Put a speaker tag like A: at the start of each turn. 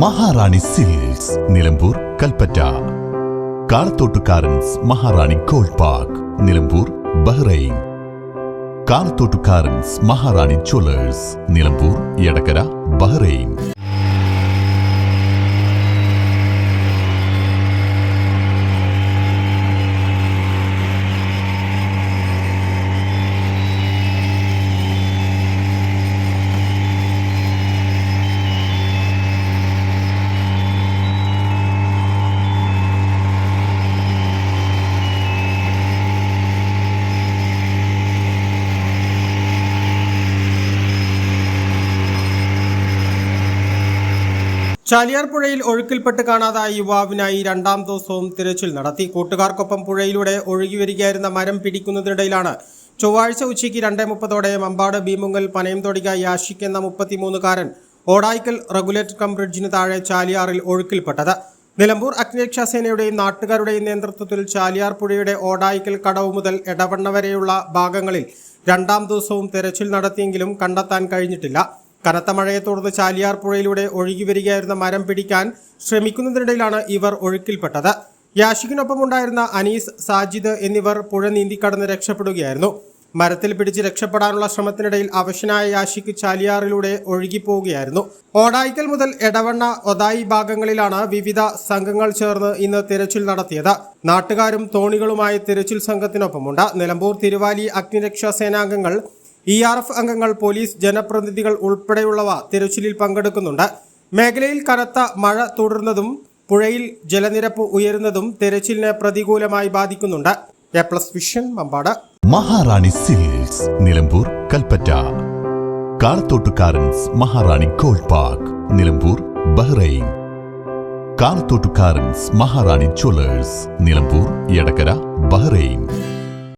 A: മഹാറാണി silks Nilambur Kalpetta. Kalathottukarans Maharani gold park Nilambur Bahrain. Kalathottukarans Maharani jewellers Nilambur Edakkara Bahrain.
B: Chaliyar പുഴയിൽ ഒഴുക്കിൽപ്പെട്ട് കാണാതായ യുവാവിനായി രണ്ടാം ദിവസവും തിരച്ചിൽ നടത്തി. കൂട്ടുകാർക്കൊപ്പം പുഴയിലൂടെ ഒഴുകിവരികയായിരുന്ന മരം പിടിക്കുന്നതിനിടയിലാണ് ചൊവ്വാഴ്ച ഉച്ചയ്ക്ക് 2:30 മമ്പാട് ഭീമുങ്ങൽ പനയംതൊടിക യാഷിക് എന്ന 33കാരൻ ഓടായിക്കൽ റെഗുലേറ്റർ കം ബ്രിഡ്ജിന് താഴെ ചാലിയാറിൽ ഒഴുക്കിൽപ്പെട്ടത്. നിലമ്പൂർ അഗ്നിരക്ഷാസേനയുടെയും നാട്ടുകാരുടെയും നേതൃത്വത്തിൽ ചാലിയാർ പുഴയുടെ ഓടായിക്കൽ കടവ് മുതൽ എടവണ്ണ വരെയുള്ള ഭാഗങ്ങളിൽ രണ്ടാം ദിവസവും തെരച്ചിൽ നടത്തിയെങ്കിലും കണ്ടെത്താൻ കഴിഞ്ഞിട്ടില്ല. കനത്ത മഴയെ തുടർന്ന് ചാലിയാർ പുഴയിലൂടെ ഒഴുകിവരികയായിരുന്ന മരം പിടിക്കാൻ ശ്രമിക്കുന്നതിനിടയിലാണ് ഇവർ ഒഴുക്കിൽപ്പെട്ടത്. യാഷിക്കിനൊപ്പമുണ്ടായിരുന്ന അനീസ്, സാജിദ് എന്നിവർ പുഴ നീന്തിക്കടന്ന് രക്ഷപ്പെടുകയായിരുന്നു. മരത്തിൽ പിടിച്ച് രക്ഷപ്പെടാനുള്ള ശ്രമത്തിനിടയിൽ അവശനായ യാഷിക്ക് ചാലിയാറിലൂടെ ഒഴുകിപ്പോവുകയായിരുന്നു. ഓടായിക്കൽ മുതൽ എടവണ്ണ, ഒതായി ഭാഗങ്ങളിലാണ് വിവിധ സംഘങ്ങൾ ചേർന്ന് ഇന്ന് തിരച്ചിൽ നടത്തിയത്. നാട്ടുകാരും തോണികളുമായി തിരച്ചിൽ സംഘത്തിനൊപ്പമുണ്ട്. നിലമ്പൂർ തിരുവാലി അഗ്നിരക്ഷാ സേനാംഗങ്ങൾ, ERF അംഗങ്ങൾ, പോലീസ്, ജനപ്രതിനിധികൾ ഉൾപ്പെടെയുള്ളവ തിരച്ചിലിൽ പങ്കെടുക്കുന്നുണ്ട്. മേഖലയിൽ കനത്ത മഴ തുടരുന്നതും പുഴയിൽ ജലനിരപ്പ് ഉയരുന്നതും തിരച്ചിലിനെ പ്രതികൂലമായി ബാധിക്കുന്നുണ്ട്. A+ vision Mambad.
A: Maharani silks Nilambur Kalpetta. Kalathottukarans Maharani gold park Nilambur Bahrain. Kalathottukarans Maharani jewellers Nilambur Edakkara Bahrain.